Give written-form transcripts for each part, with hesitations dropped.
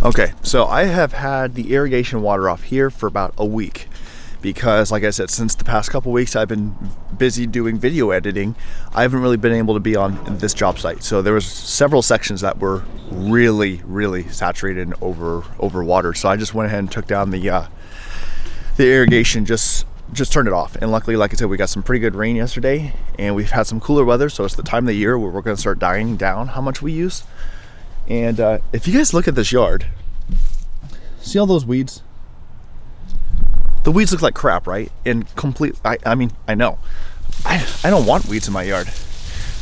Okay, so I have had the irrigation water off here for about a week because, like I said, since the past couple weeks I've been busy doing video editing. I haven't really been able to be on this job site. So there was several sections that were really saturated and over water. So I just went ahead and took down the irrigation, just turned it off. And luckily, like I said, we got some pretty good rain yesterday and we've had some cooler weather. So it's the time of the year where we're going to start dialing down how much we use. And if you guys look at this yard, see all those weeds? The weeds look like crap, right? And I mean, I know. I don't want weeds in my yard.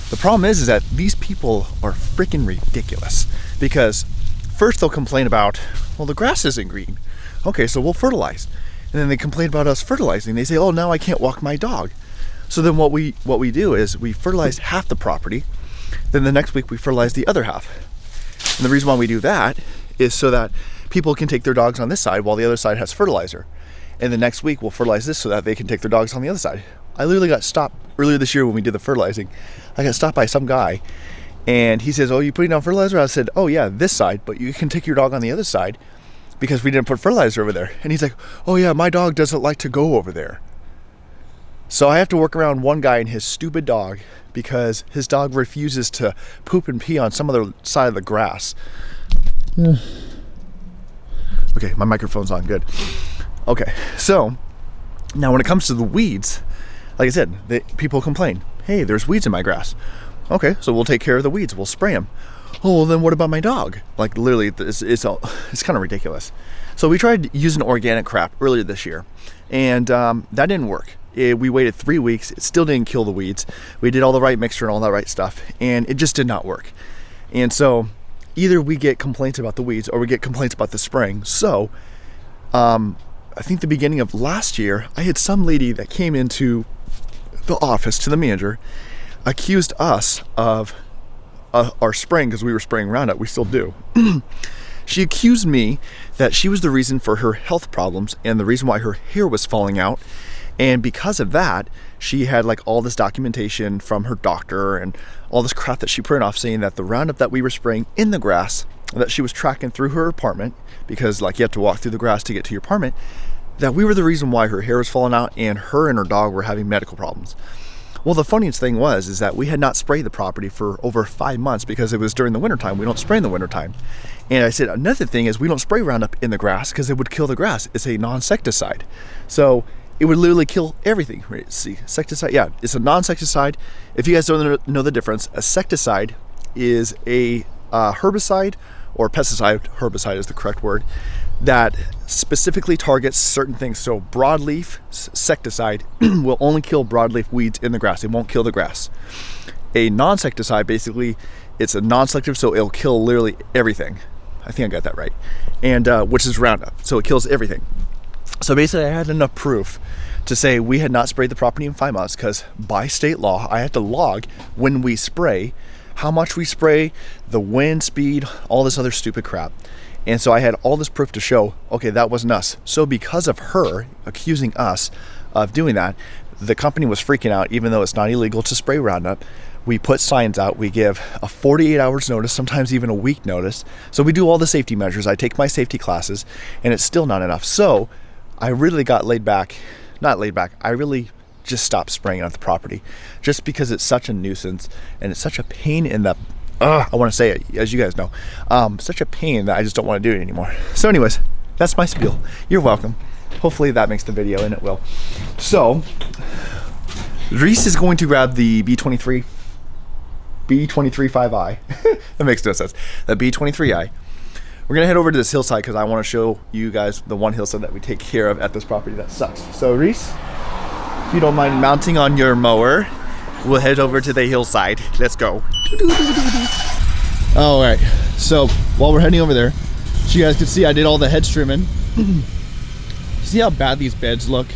The problem is that these people are freaking ridiculous. Because first they'll complain about, well, the grass isn't green. Okay, so we'll fertilize. And then they complain about us fertilizing. They say, oh, now I can't walk my dog. So then what we do is we fertilize half the property. Then the next week we fertilize the other half. And the reason why we do that is so that people can take their dogs on this side while the other side has fertilizer. And the next week we'll fertilize this so that they can take their dogs on the other side. I literally got stopped earlier this year when we did the fertilizing. I got stopped by some guy and he says, oh, you putting down fertilizer? I said, oh yeah, this side, but you can take your dog on the other side because we didn't put fertilizer over there. And he's like, oh yeah, my dog doesn't like to go over there. So I have to work around one guy and his stupid dog because his dog refuses to poop and pee on some other side of the grass. Okay, my microphone's on, good. Okay, so now when it comes to the weeds, like I said, people complain, hey, there's weeds in my grass. Okay, so we'll take care of the weeds, we'll spray them. Oh, well then what about my dog? Like literally, it's kind of ridiculous. So we tried using organic crap earlier this year and that didn't work. We waited 3 weeks, it still didn't kill the weeds. We did all the right mixture and all that right stuff and it just did not work. And so either we get complaints about the weeds or we get complaints about the spraying. So I think the beginning of last year, I had some lady that came into the office to the manager, accused us of our spraying because we were spraying Roundup. We still do. She accused me that she was the reason for her health problems and the reason why her hair was falling out. And because of that, she had like all this documentation from her doctor and all this crap that she printed off saying that the Roundup that we were spraying in the grass, that she was tracking through her apartment, because like you have to walk through the grass to get to your apartment, that we were the reason why her hair was falling out and her and her dog were having medical problems. Well, the funniest thing is that we had not sprayed the property for over 5 months because it was during the wintertime. We don't spray in the wintertime. And I said, another thing is we don't spray Roundup in the grass because it would kill the grass. It's a non-insecticide. So it would literally kill everything. Right? See, insecticide, yeah, it's a non-insecticide. If you guys don't know the difference, a insecticide is a herbicide or pesticide, herbicide is the correct word, that specifically targets certain things. So broadleaf insecticide will only kill broadleaf weeds in the grass. It won't kill the grass. A non-insecticide, basically, it's a non-selective, so it'll kill literally everything. I think I got that right. And which is Roundup, so it kills everything. So basically, I had enough proof to say we had not sprayed the property in 5 months because by state law, I had to log when we spray, how much we spray, the wind speed, all this other stupid crap. And so I had all this proof to show, okay, that wasn't us. So because of her accusing us of doing that, the company was freaking out, even though it's not illegal to spray Roundup. We put signs out, we give a 48 hours notice, sometimes even a week notice. So we do all the safety measures. I take my safety classes and it's still not enough. So I really got I really just stopped spraying on the property just because it's such a nuisance and it's such a pain in the I want to say it, as you guys know, such a pain that I just don't want to do it anymore. So anyways, that's my spiel. You're welcome. Hopefully that makes the video, and it will. So Reese is going to grab the B23 5i. That makes no sense. The B23i. We're gonna head over to this hillside because I want to show you guys the one hillside that we take care of at this property that sucks. So Reese, if you don't mind mounting on your mower, we'll head over to the hillside. Let's go. All right, so while we're heading over there, so you guys can see I did all the hedge trimming. See how bad these beds look?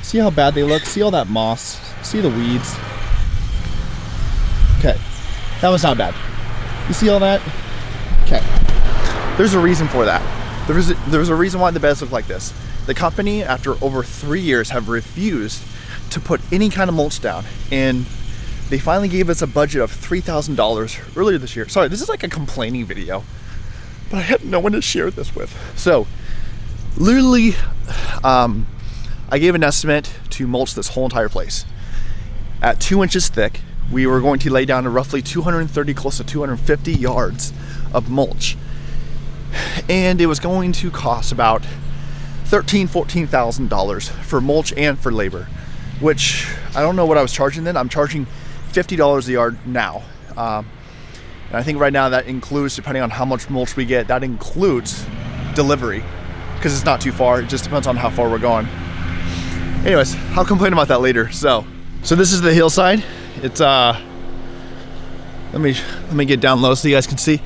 See how bad they look? See all that moss? See the weeds? Okay, that was not bad. You see all that? Okay, there's a reason for that. There's a reason why the beds look like this. The company, after over 3 years, have refused to put any kind of mulch down, and they finally gave us a budget of $3,000 earlier this year. Sorry, this is like a complaining video. but I have no one to share this with. So literally, I gave an estimate to mulch this whole entire place. At 2 inches thick, we were going to lay down to roughly 230, close to 250 yards of mulch. And it was going to cost about $13,000-$14,000 for mulch and for labor, which I don't know what I was charging then. I'm charging $50 a yard now. And I think right now that includes, depending on how much mulch we get, that includes delivery, because it's not too far. It just depends on how far we're going. Anyways, I'll complain about that later. So this is the hillside. It's let me get down low so you guys can see.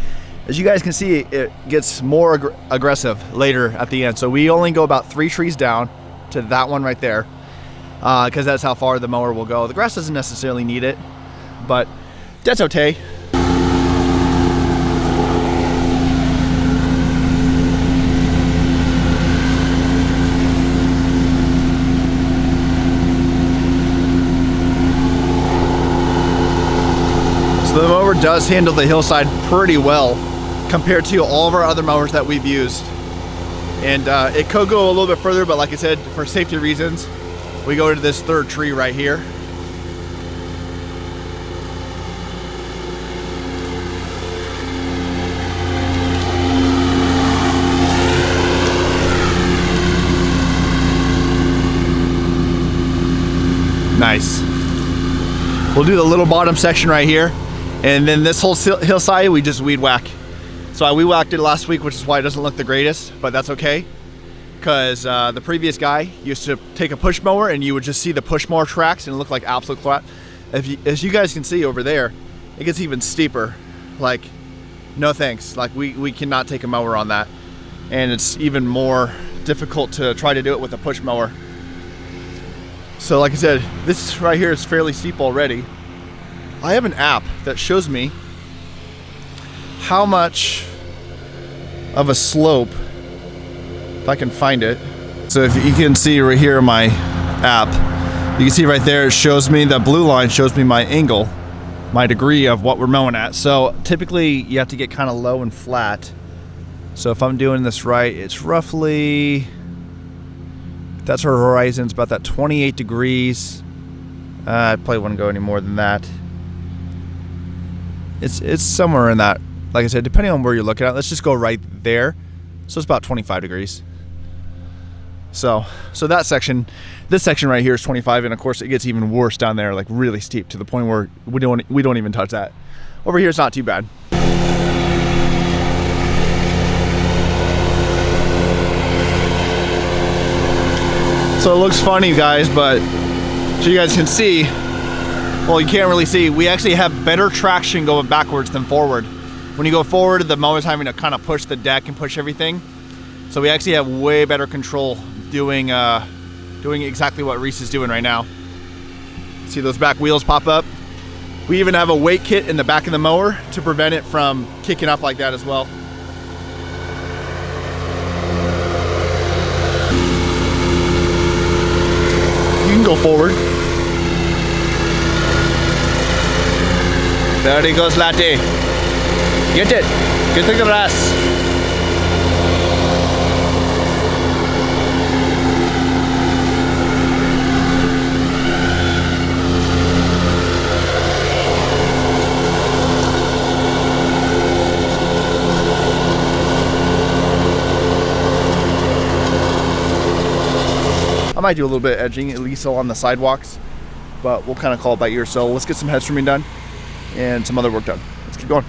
As you guys can see, it gets more aggressive later at the end. So we only go about 3 trees down to that one right there, because that's how far the mower will go. The grass doesn't necessarily need it, but that's okay. The mower does handle the hillside pretty well compared to all of our other mowers that we've used. And it could go a little bit further, but like I said, for safety reasons, we go to this 3rd tree right here. Nice. We'll do the little bottom section right here. And then this whole hillside, we just weed whack. So I weed whacked it last week, which is why it doesn't look the greatest, but that's okay. Because the previous guy used to take a push mower and you would just see the push mower tracks and it looked like absolute crap. As you guys can see over there, it gets even steeper. Like, no thanks. Like we cannot take a mower on that. And it's even more difficult to try to do it with a push mower. So like I said, this right here is fairly steep already. I have an app that shows me how much of a slope, if I can find it. So if you can see right here in my app, you can see right there, it shows me, the blue line shows me my angle, my degree of what we're mowing at. So typically you have to get kind of low and flat. So if I'm doing this right, it's roughly, that's our horizon, it's about that 28 degrees. I probably wouldn't go any more than that. It's somewhere in that, like I said, depending on where you're looking at. Let's just go right there. So it's about 25 degrees. So that section, this section right here is 25, and of course it gets even worse down there, like really steep to the point where we don't even touch that. Over here it's not too bad. So it looks funny, guys, but so you guys can see, well, you can't really see, we actually have better traction going backwards than forward. When you go forward, the mower's having to kind of push the deck and push everything. So we actually have way better control doing exactly what Reese is doing right now. See those back wheels pop up? We even have a weight kit in the back of the mower to prevent it from kicking up like that as well. You can go forward. There he goes, Latte. Get it. Get the grass. I might do a little bit of edging, at least on the sidewalks, but we'll kind of call it by ear. So let's get some head trimming done and some other work done. Let's keep going.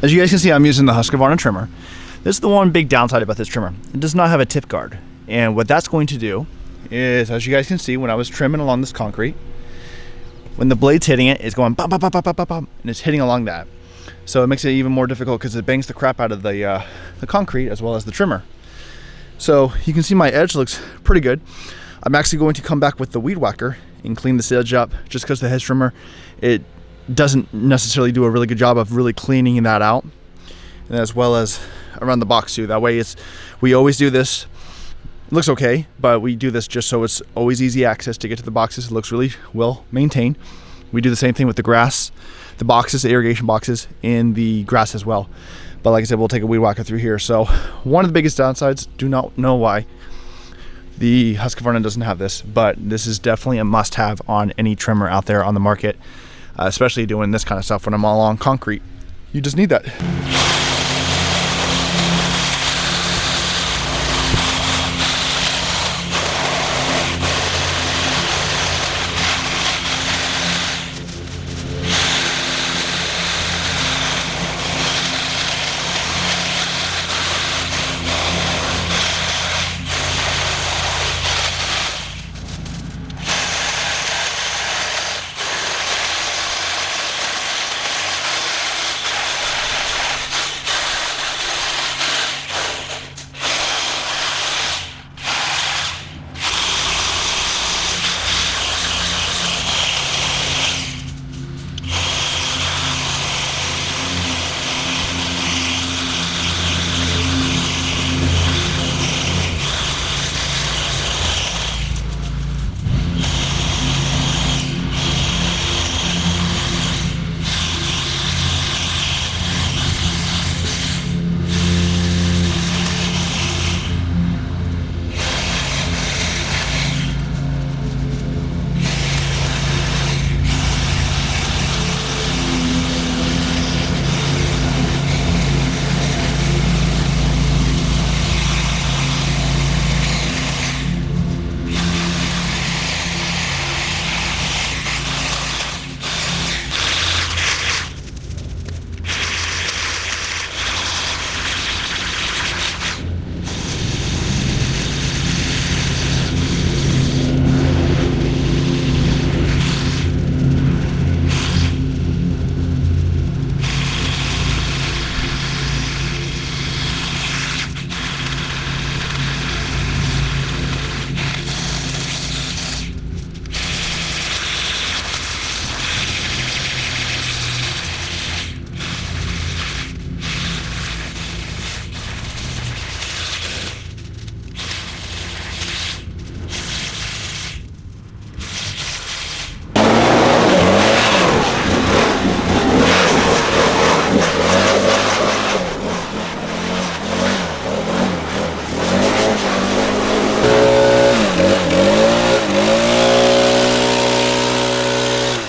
As you guys can see, I'm using the Husqvarna trimmer. This is the one big downside about this trimmer. It does not have a tip guard. And what that's going to do is, as you guys can see, when I was trimming along this concrete, when the blade's hitting it, it's going bop, bop, bop, bop, bop, bop, bop, and it's hitting along that. So it makes it even more difficult because it bangs the crap out of the concrete as well as the trimmer. So you can see my edge looks pretty good. I'm actually going to come back with the weed whacker and clean this edge up, just because the hedge trimmer, it doesn't necessarily do a really good job of really cleaning that out, and as well as around the box too. That way we always do this. It looks okay, but we do this just so it's always easy access to get to the boxes. It looks really well maintained. We do the same thing with the grass, the boxes, the irrigation boxes, and the grass as well. But like I said, we'll take a weed whacker through here. So one of the biggest downsides, do not know why the Husqvarna doesn't have this, but this is definitely a must-have on any trimmer out there on the market, especially doing this kind of stuff when I'm all on concrete. You just need that.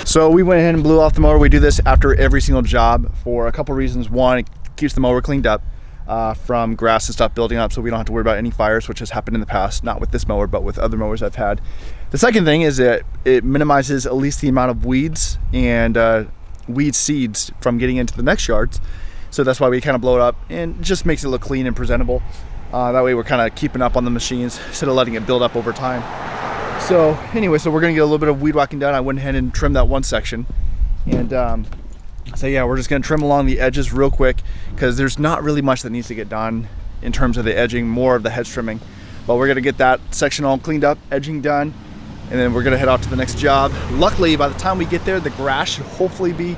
So we went ahead and blew off the mower. We do this after every single job for a couple reasons. One, it keeps the mower cleaned up from grass and stuff building up, so we don't have to worry about any fires, which has happened in the past, not with this mower, but with other mowers I've had. The second thing is that it minimizes at least the amount of weeds and weed seeds from getting into the next yards. So that's why we kind of blow it up, and it just makes it look clean and presentable. That way we're kind of keeping up on the machines instead of letting it build up over time. So anyway, so we're gonna get a little bit of weed whacking done. I went ahead and trimmed that one section, and so yeah, we're just gonna trim along the edges real quick because there's not really much that needs to get done in terms of the edging, more of the hedge trimming. But we're gonna get that section all cleaned up, edging done, and then we're gonna head out to the next job. Luckily, by the time we get there, the grass should hopefully be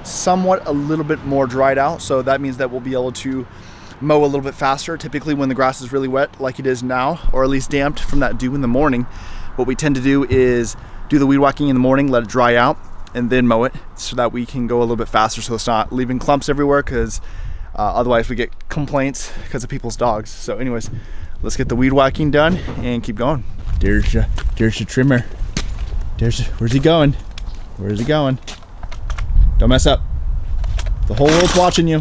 somewhat a little bit more dried out. So that means that we'll be able to mow a little bit faster. Typically when the grass is really wet like it is now, or at least damped from that dew in the morning, what we tend to do is do the weed whacking in the morning, let it dry out, and then mow it so that we can go a little bit faster so it's not leaving clumps everywhere, because otherwise we get complaints because of people's dogs. So anyways, let's get the weed whacking done and keep going. There's your trimmer. Where's he going? Where's he going? Don't mess up. The whole world's watching you.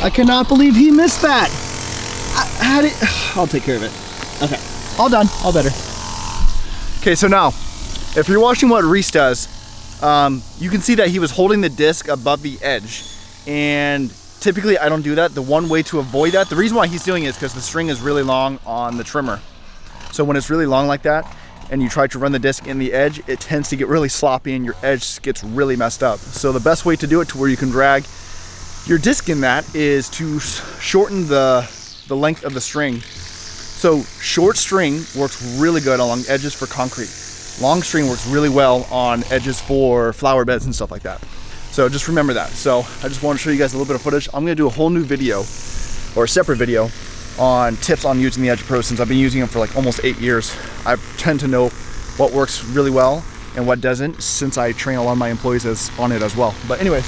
I cannot believe he missed that. I'll take care of it. Okay, all done, all better. Okay, so now, if you're watching what Reese does, you can see that he was holding the disc above the edge. And typically I don't do that. The one way to avoid that, the reason why he's doing it is because the string is really long on the trimmer. So when it's really long like that, and you try to run the disc in the edge, it tends to get really sloppy and your edge gets really messed up. So the best way to do it to where you can drag your disc in that is to shorten the length of the string. So short string works really good along edges for concrete. Long string works really well on edges for flower beds and stuff like that. So just remember that. So I just want to show you guys a little bit of footage. I'm gonna do a whole new video, or a separate video, on tips on using the Edge Pro since I've been using them for like almost 8 years. I tend to know what works really well and what doesn't since I train a lot of my employees on it as well. But anyways.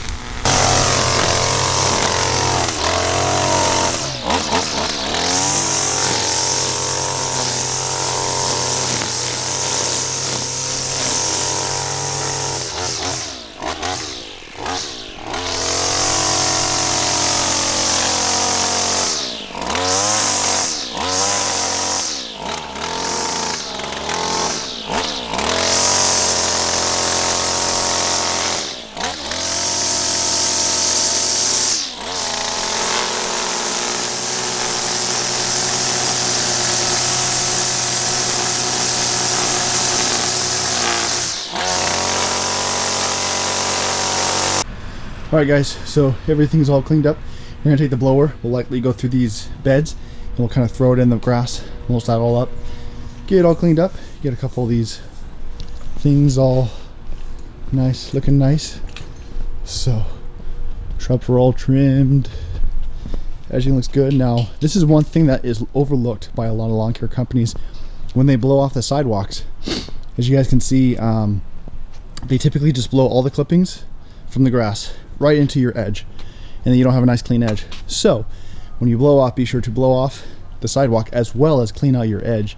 Alright guys, so everything's all cleaned up. We're going to take the blower, we'll likely go through these beds, and we'll kind of throw it in the grass, mulch that all up, get it all cleaned up, get a couple of these things all nice, looking nice. So, shrubs were all trimmed, edging looks good. Now, this is one thing that is overlooked by a lot of lawn care companies when they blow off the sidewalks. As you guys can see, they typically just blow all the clippings from the grass right into your edge, and then you don't have a nice clean edge. So when you blow off, be sure to blow off the sidewalk as well as clean out your edge.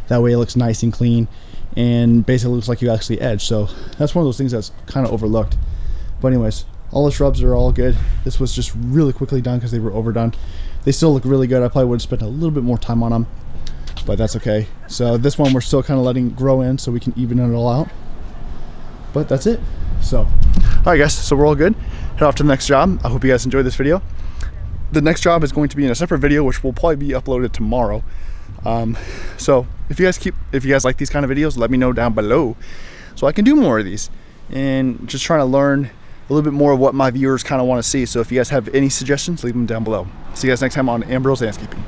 That way it looks nice and clean and basically looks like you actually edge. So that's one of those things that's kind of overlooked. But anyways, all the shrubs are all good. This was just really quickly done because they were overdone. They still look really good. I probably would have spent a little bit more time on them, but that's okay. So this one we're still kind of letting grow in so we can even it all out. But that's it. So all right guys, so we're all good. Head off to the next job. I hope you guys enjoyed this video. The next job is going to be in a separate video, which will probably be uploaded tomorrow. So if you guys like these kind of videos, let me know down below so I can do more of these, and just trying to learn a little bit more of what my viewers kind of want to see. So if you guys have any suggestions, leave them down below. See you guys next time on Ambro's Landscaping.